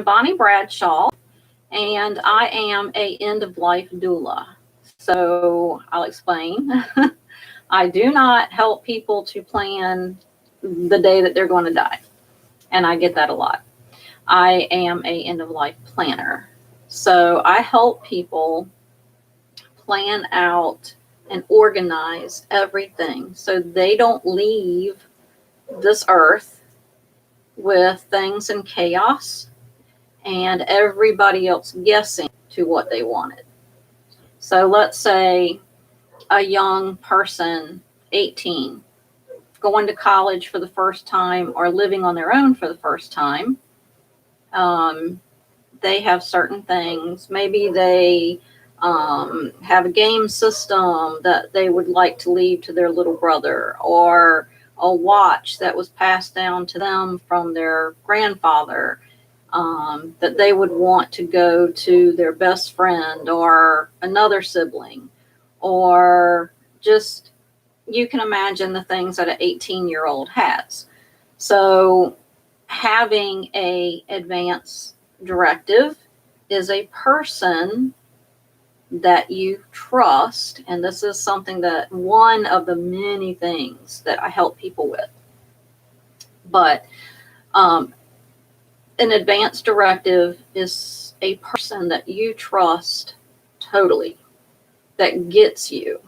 Bonnie Bradshaw, and I am a end-of-life doula. So I'll explain. I do not help people to plan the day that they're going to die, and I get that a lot. I am a end-of-life planner. So I help people plan out and organize everything so they don't leave this earth with things in chaos and everybody else guessing to what they wanted. So let's say a young person, 18, going to college for the first time or living on their own for the first time. They have certain things. Maybe they have a game system that they would like to leave to their little brother, or a watch that was passed down to them from their grandfather, that they would want to go to their best friend or another sibling, or just, you can imagine the things that an 18-year-old has. So having a advance directive is a person that you trust, and this is something that one of the many things that I help people with. But an advance directive is a person that you trust totally, that gets you,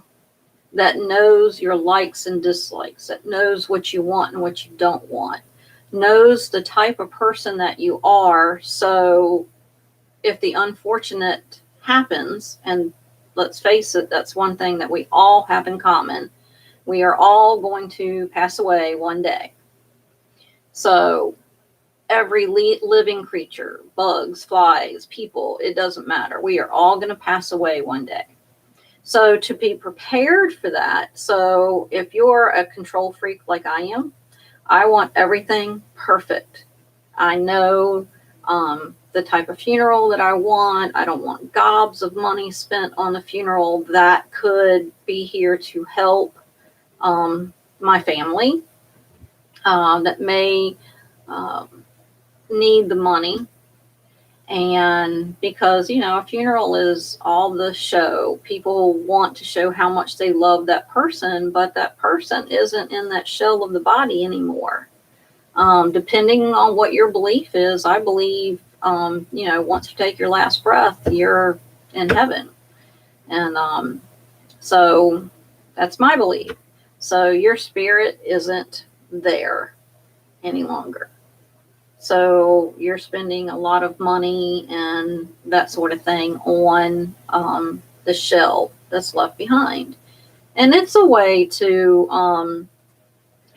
that knows your likes and dislikes, that knows what you want and what you don't want, knows the type of person that you are. So if the unfortunate happens, and let's face it, that's one thing that we all have in common, we are all going to pass away one day. So every living creature, bugs, flies, people, it doesn't matter. We are all going to pass away one day. So to be prepared for that, so if you're a control freak like I am, I want everything perfect. I know the type of funeral that I want. I don't want gobs of money spent on the funeral that could be here to help my family that may need the money. And because, you know, a funeral is all the show. People want to show how much they love that person, but that person isn't in that shell of the body anymore. Depending on what your belief is, I believe, you know, once you take your last breath, you're in heaven. And so that's my belief. So your spirit isn't there any longer. So you're spending a lot of money and that sort of thing on the shell that's left behind. And it's a way to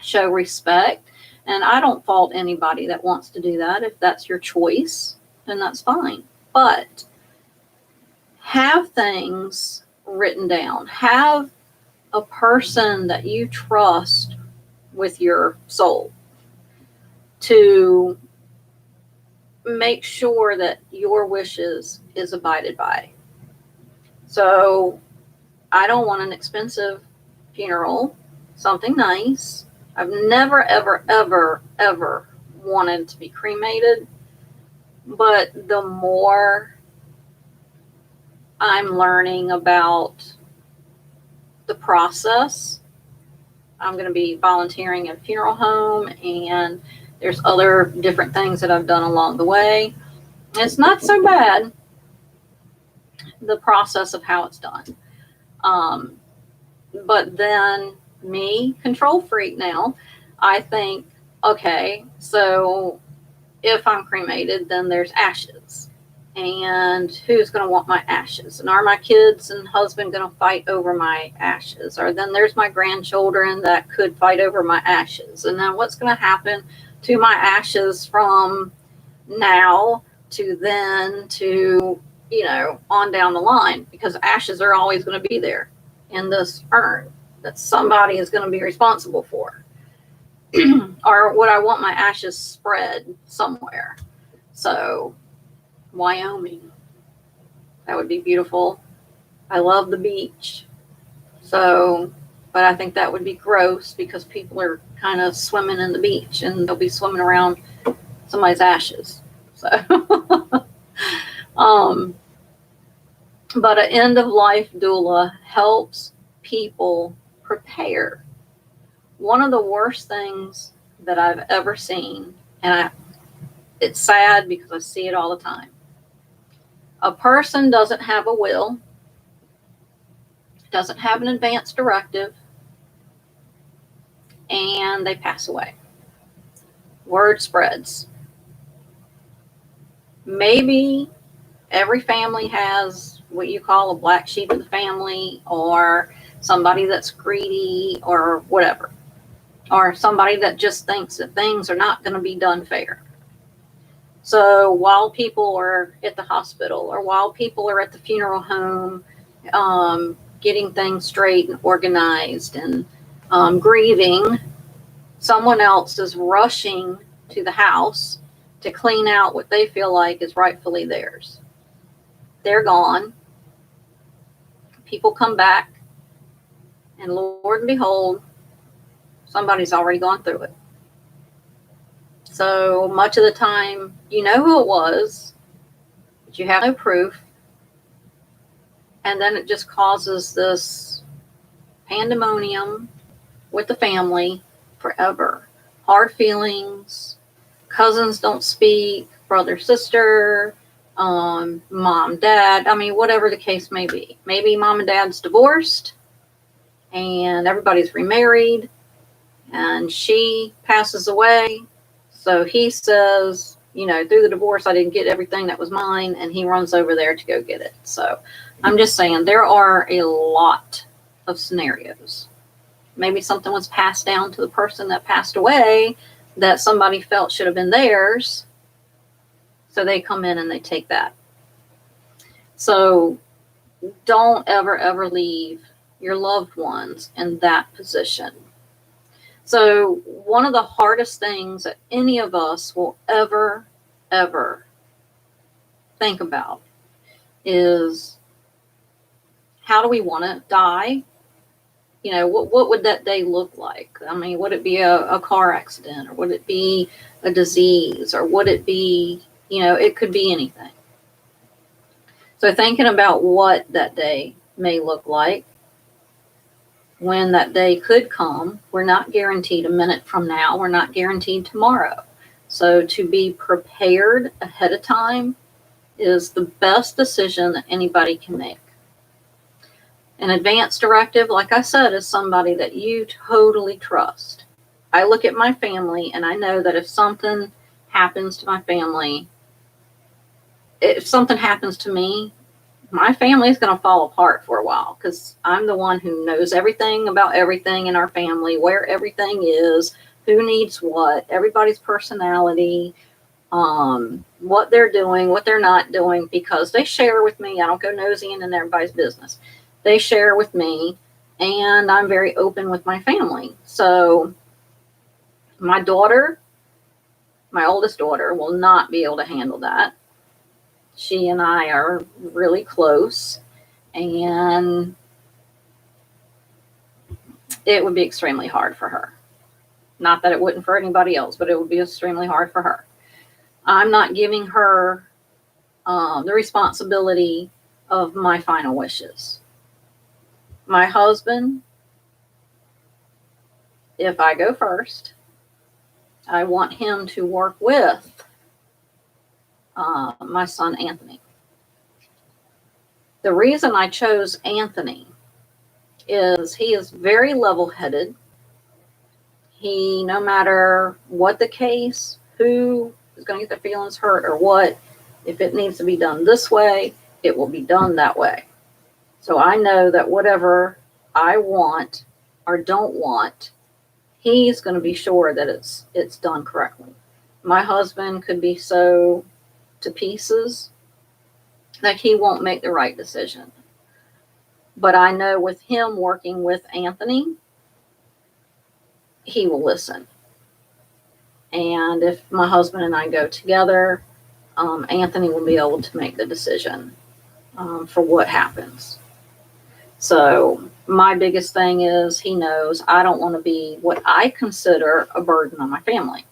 show respect. And I don't fault anybody that wants to do that. If that's your choice, then that's fine. But have things written down. Have a person that you trust with your soul to make sure that your wishes is abided by. So I don't want an expensive funeral, something nice. I've never, ever, ever, ever wanted to be cremated. But the more I'm learning about the process, I'm going to be volunteering at a funeral home, and there's other different things that I've done along the way. It's not so bad, the process of how it's done. But then me, control freak now, I think, okay, so if I'm cremated, then there's ashes. And who's going to want my ashes? And are my kids and husband going to fight over my ashes? Or then there's my grandchildren that could fight over my ashes. And then what's going to happen to my ashes from now to then to, you know, on down the line? Because ashes are always going to be there in this urn that somebody is going to be responsible for. Or would I want my ashes spread somewhere? So Wyoming, that would be beautiful. I love the beach. So, but I think that would be gross because people are kind of swimming in the beach and they'll be swimming around somebody's ashes. So, um, but an end of life doula helps people prepare. One of the worst things that I've ever seen, and it's sad because I see it all the time. A person doesn't have a will, doesn't have an advance directive, and they pass away. Word spreads. Maybe every family has what you call a black sheep of the family, or somebody that's greedy, or whatever, or somebody that just thinks that things are not going to be done fair. So while people are at the hospital, or while people are at the funeral home, getting things straight and organized and grieving, someone else is rushing to the house to clean out what they feel like is rightfully theirs. They're gone. People come back, and Lord and behold, somebody's already gone through it. So much of the time, you know who it was, but you have no proof. And then it just causes this pandemonium with the family forever. Hard feelings, cousins don't speak, brother, sister, mom, dad. I mean, whatever the case may be. Maybe mom and dad's divorced and everybody's remarried and she passes away. So he says, you know, through the divorce, I didn't get everything that was mine, and he runs over there to go get it. So I'm just saying there are a lot of scenarios. Maybe something was passed down to the person that passed away that somebody felt should have been theirs. So they come in and they take that. So don't ever leave your loved ones in that position. So one of the hardest things that any of us will ever think about is, how do we want to die? You know, what would that day look like? I mean, would it be a car accident, or would it be a disease, or would it be, you know, it could be anything. So thinking about what that day may look like, when that day could come, we're not guaranteed a minute from now, we're not guaranteed tomorrow. So to be prepared ahead of time is the best decision that anybody can make. An advance directive, like I said, is somebody that you totally trust. I look at my family and I know that if something happens to my family, if something happens to me, my family is going to fall apart for a while, because I'm the one who knows everything about everything in our family, where everything is, who needs what, everybody's personality, what they're doing, what they're not doing, because they share with me. I don't go nosing in everybody's business. They share with me, and I'm very open with my family. So my daughter, my oldest daughter, will not be able to handle that. She and I are really close, and it would be extremely hard for her. Not that it wouldn't for anybody else, but it would be extremely hard for her. I'm not giving her the responsibility of my final wishes. My husband, if I go first, I want him to work with my son, Anthony. The reason I chose Anthony is he is very level-headed. He, no matter what the case, who is going to get their feelings hurt or what, if it needs to be done this way, it will be done that way. So I know that whatever I want or don't want, he's going to be sure that it's done correctly. My husband could be so to pieces that he won't make the right decision. But I know with him working with Anthony, he will listen. And if my husband and I go together, Anthony will be able to make the decision for what happens. So my biggest thing is, he knows I don't want to be what I consider a burden on my family.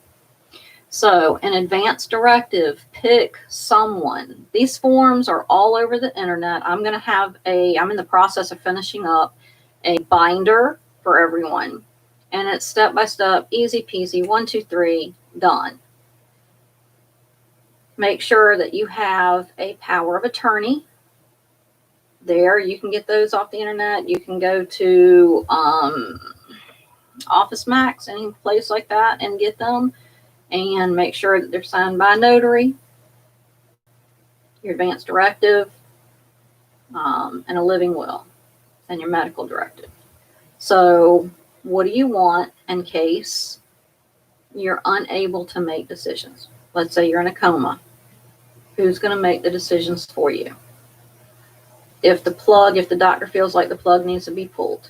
So an advance directive, pick someone. These forms are all over the internet. I'm in the process of finishing up a binder for everyone. And it's step by step, easy peasy, 1, 2, 3, done. Make sure that you have a power of attorney. There, you can get those off the internet. You can go to Office Max, any place like that, and get them. And make sure that they're signed by a notary, your advance directive, and a living will, and your medical directive. So what do you want in case you're unable to make decisions? Let's say you're in a coma. Who's going to make the decisions for you? If the doctor feels like the plug needs to be pulled,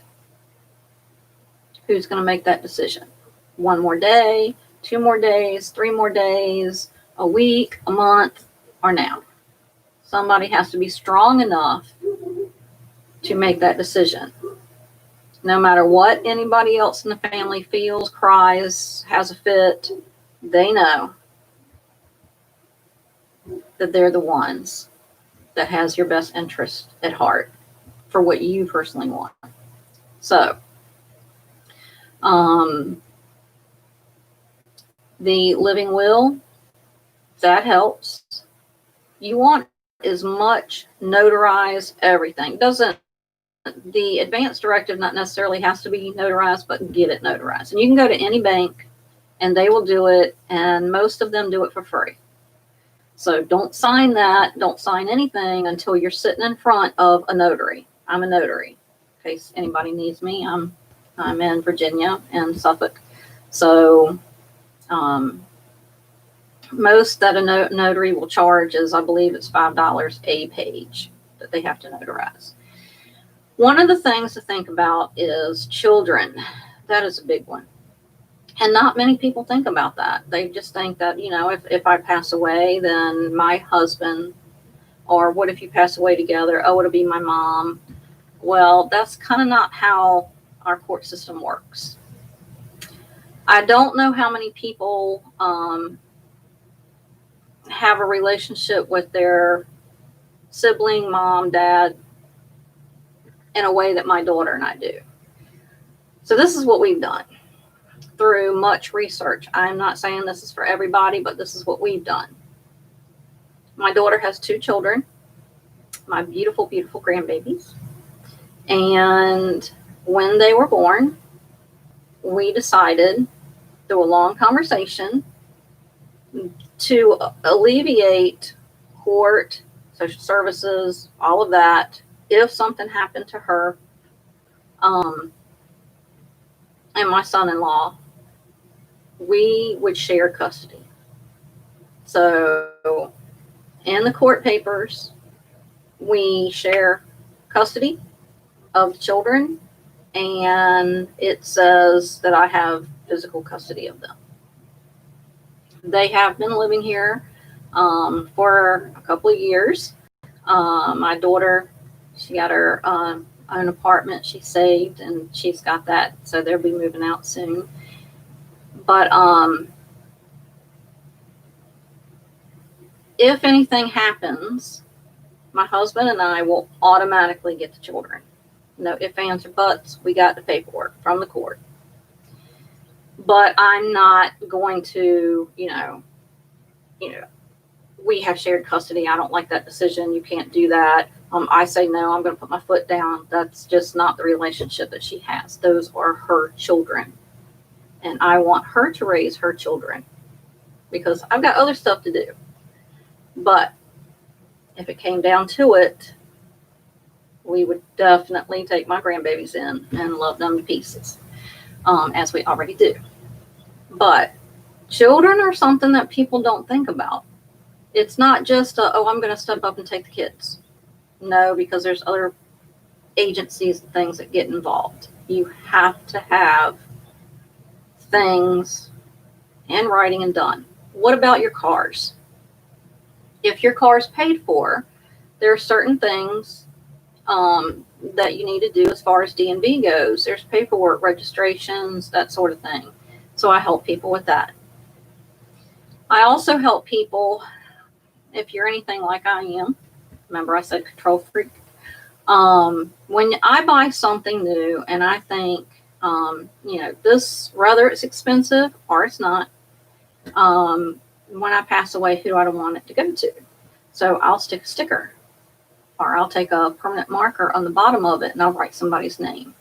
who's going to make that decision? 1 more day, 2 more days, 3 more days, a week, a month, or now? Somebody has to be strong enough to make that decision. No matter what anybody else in the family feels, cries, has a fit, they know that they're the ones that has your best interest at heart for what you personally want. So, the living will, that helps. You want as much notarized everything. The advance directive not necessarily has to be notarized, but get it notarized. And you can go to any bank and they will do it, and most of them do it for free. So don't sign that. Don't sign anything until you're sitting in front of a notary. I'm a notary. In case anybody needs me, I'm in Virginia and Suffolk. So most that a notary will charge is, I believe it's $5 a page that they have to notarize. One of the things to think about is children. That is a big one. And not many people think about that. They just think that, if I pass away, then my husband, or what if you pass away together? Oh, it'll be my mom. Well, that's kind of not how our court system works. I don't know how many people have a relationship with their sibling, mom, dad, in a way that my daughter and I do. So this is what we've done through much research. I'm not saying this is for everybody, but this is what we've done. My daughter has 2 children, my beautiful, beautiful grandbabies. And when they were born, we decided through a long conversation to alleviate court, social services, all of that, if something happened to her and my son-in-law, we would share custody. So in the court papers, we share custody of the children, and it says that I have physical custody of them. They have been living here for a couple of years. My daughter, she got her own apartment she saved, and she's got that, so they'll be moving out soon. But if anything happens, my husband and I will automatically get the children. No ifs, ands, or buts. We got the paperwork from the court. But I'm not going to, we have shared custody. I don't like that decision. You can't do that. I say no, I'm going to put my foot down. That's just not the relationship that she has. Those are her children. And I want her to raise her children because I've got other stuff to do. But if it came down to it, we would definitely take my grandbabies in and love them to pieces, as we already do. But children are something that people don't think about. It's not just, I'm going to step up and take the kids. No, because there's other agencies and things that get involved. You have to have things in writing and done. What about your cars? If your car is paid for, there are certain things that you need to do as far as D&V goes. There's paperwork, registrations, that sort of thing. So I help people with that. I also help people, if you're anything like I am. Remember I said control freak? When I buy something new and I think, this, whether it's expensive or it's not, when I pass away, who do I want it to go to? So I'll stick a sticker, or I'll take a permanent marker on the bottom of it and I'll write somebody's name.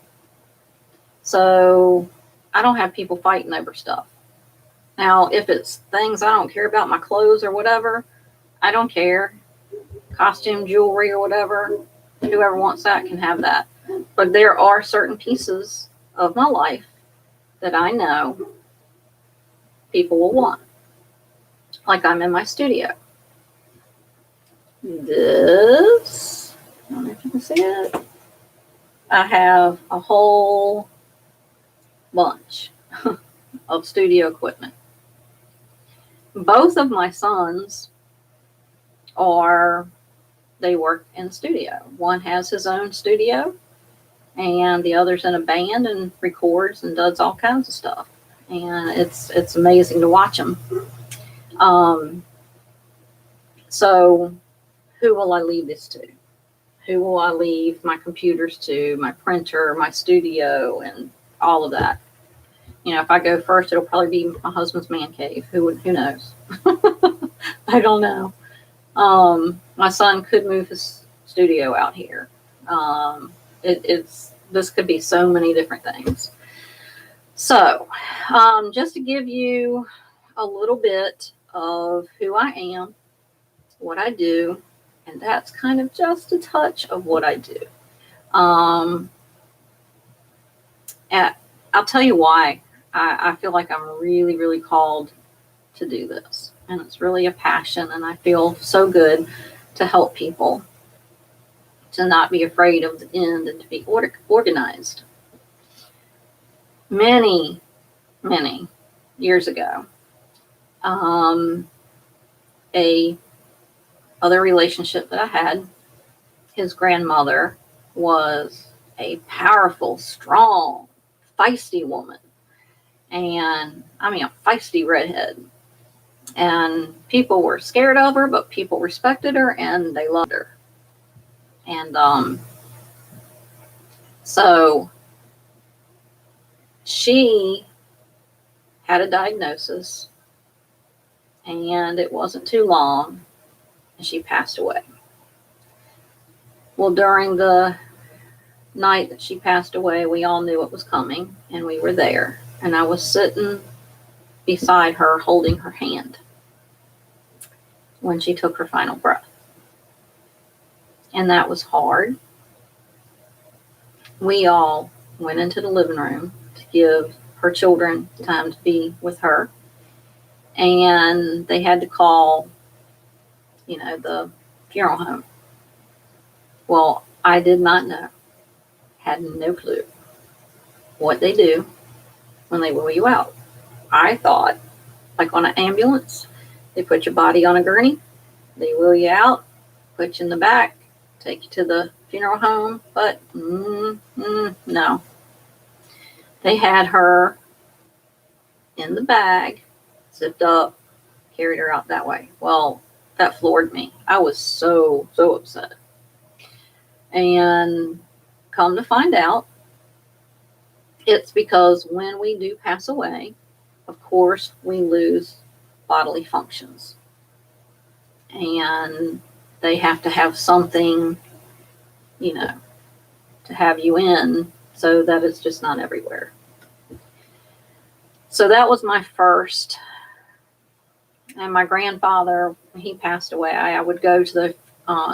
So I don't have people fighting over stuff. Now, if it's things I don't care about, my clothes or whatever, I don't care. Costume, jewelry, or whatever, whoever wants that can have that. But there are certain pieces of my life that I know people will want. Like I'm in my studio. This, I don't know if you can see it. I have a whole bunch of studio equipment. Both of my sons they work in studio. One has his own studio, and the other's in a band and records and does all kinds of stuff. And it's amazing to watch them. So who will I leave this to? Who will I leave my computers to, my printer, my studio, and all of that? If I go first, it'll probably be my husband's man cave. Who knows? I don't know. My son could move his studio out here. This could be so many different things. So, just to give you a little bit of who I am, what I do, and that's kind of just a touch of what I do. And I'll tell you why I feel like I'm really, really called to do this. And it's really a passion, and I feel so good to help people to not be afraid of the end and to be organized. Many, many years ago, a other relationship that I had, his grandmother was a powerful, strong, feisty woman. And I mean, a feisty redhead. And people were scared of her, but people respected her and they loved her. And so she had a diagnosis, and it wasn't too long, and she passed away. Well, during the night that she passed away, we all knew it was coming, and we were there. And I was sitting beside her, holding her hand when she took her final breath. And that was hard. We all went into the living room to give her children time to be with her. And they had to call, the funeral home. Well, I did not know, had no clue what they do when they wheel you out. I thought, like on an ambulance, they put your body on a gurney, they wheel you out, put you in the back, take you to the funeral home, but no. They had her in the bag, zipped up, carried her out that way. Well, that floored me. I was so upset. And come to find out, it's because when we do pass away, of course, we lose bodily functions. And they have to have something, to have you in so that it's just not everywhere. So that was my first. And my grandfather, when he passed away, I would go to the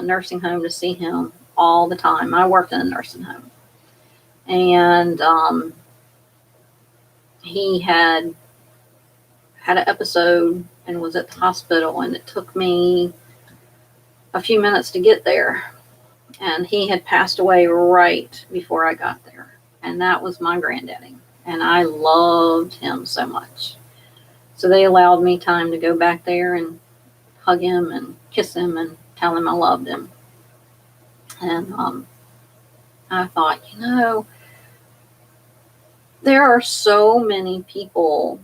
nursing home to see him all the time. I worked in a nursing home. And he had an episode and was at the hospital, and it took me a few minutes to get there. And he had passed away right before I got there. And that was my granddaddy. And I loved him so much. So they allowed me time to go back there and hug him and kiss him and tell him I loved him. And I thought, there are so many people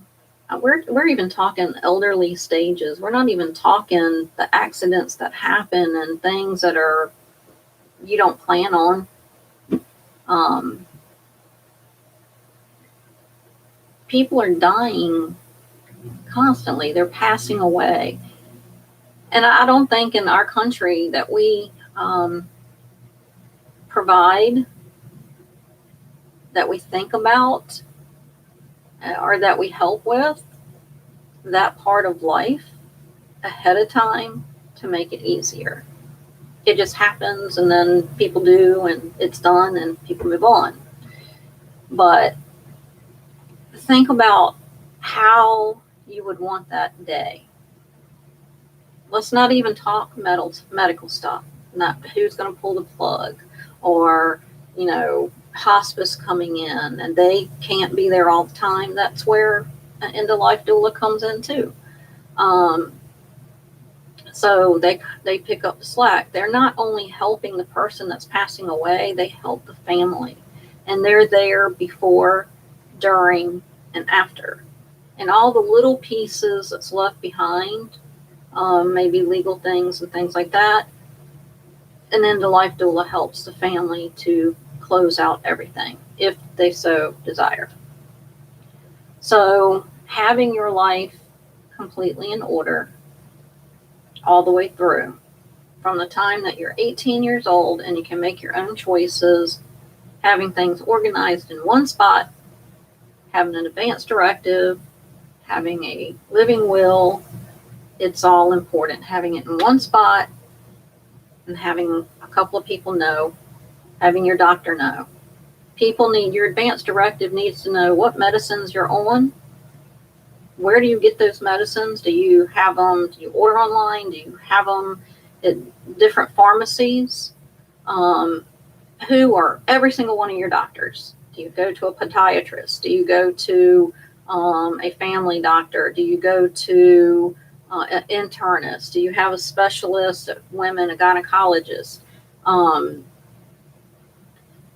We're even talking elderly stages. We're not even talking the accidents that happen and things that are you don't plan on. People are dying constantly. They're passing away. And I don't think in our country that we provide, that we think about, or that we help with that part of life ahead of time to make it easier. It just happens, and then people do, and it's done, and people move on. But think about how you would want that day. Let's not even talk medical stuff. Not who's going to pull the plug, or hospice coming in, and they can't be there all the time. That's where an end-of-life doula comes in too. So they pick up the slack. They're not only helping the person that's passing away, they help the family. And they're there before, during, and after. And all the little pieces that's left behind, maybe legal things and things like that, an end-of-life doula helps the family to close out everything, if they so desire. So having your life completely in order all the way through, from the time that you're 18 years old and you can make your own choices, having things organized in one spot, having an advance directive, having a living will, it's all important. Having it in one spot and having a couple of people know, having your doctor know. Your advance directive needs to know what medicines you're on. Where do you get those medicines? Do you have them? Do you order online? Do you have them at different pharmacies? Who are every single one of your doctors? Do you go to a podiatrist? Do you go to a family doctor? Do you go to an internist? Do you have a specialist of women, a gynecologist?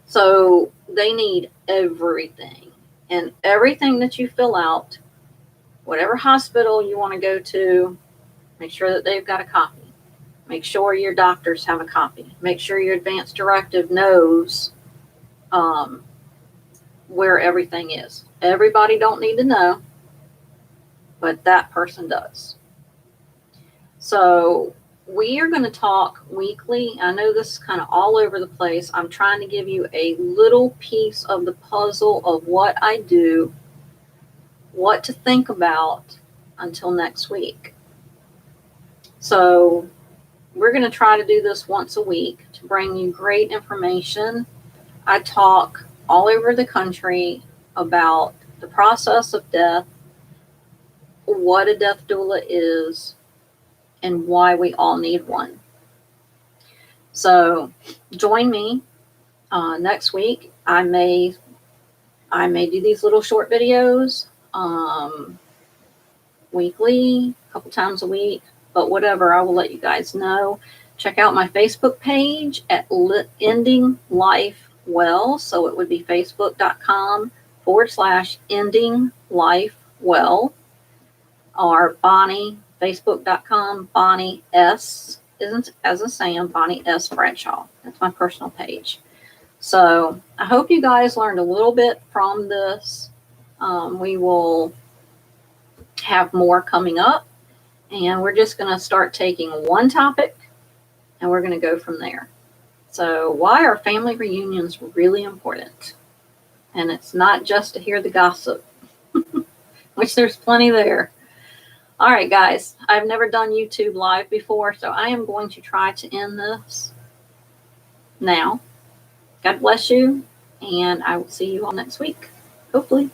So they need everything. And everything that you fill out, whatever hospital you want to go to, make sure that they've got a copy. Make sure your doctors have a copy. Make sure your advance directive knows where everything is. Everybody don't need to know, but that person does. So we are going to talk weekly. I know this is kind of all over the place. I'm trying to give you a little piece of the puzzle of what I do, what to think about until next week. So we're going to try to do this once a week to bring you great information. I talk all over the country about the process of death, what a death doula is, and why we all need one. So join me next week. I may do these little short videos weekly, a couple times a week, but whatever, I will let you guys know. Check out my Facebook page at Ending Life Well. So it would be facebook.com/Ending Life Well, or Bonnie, facebook.com, Bonnie S, isn't as a Sam, Bonnie S Bradshaw. That's my personal page. So I hope you guys learned a little bit from this. We will have more coming up, and we're just going to start taking one topic and we're going to go from there. So why are family reunions really important? And it's not just to hear the gossip, which there's plenty there. All right, guys, I've never done YouTube Live before, so I am going to try to end this now. God bless you, and I will see you all next week, hopefully.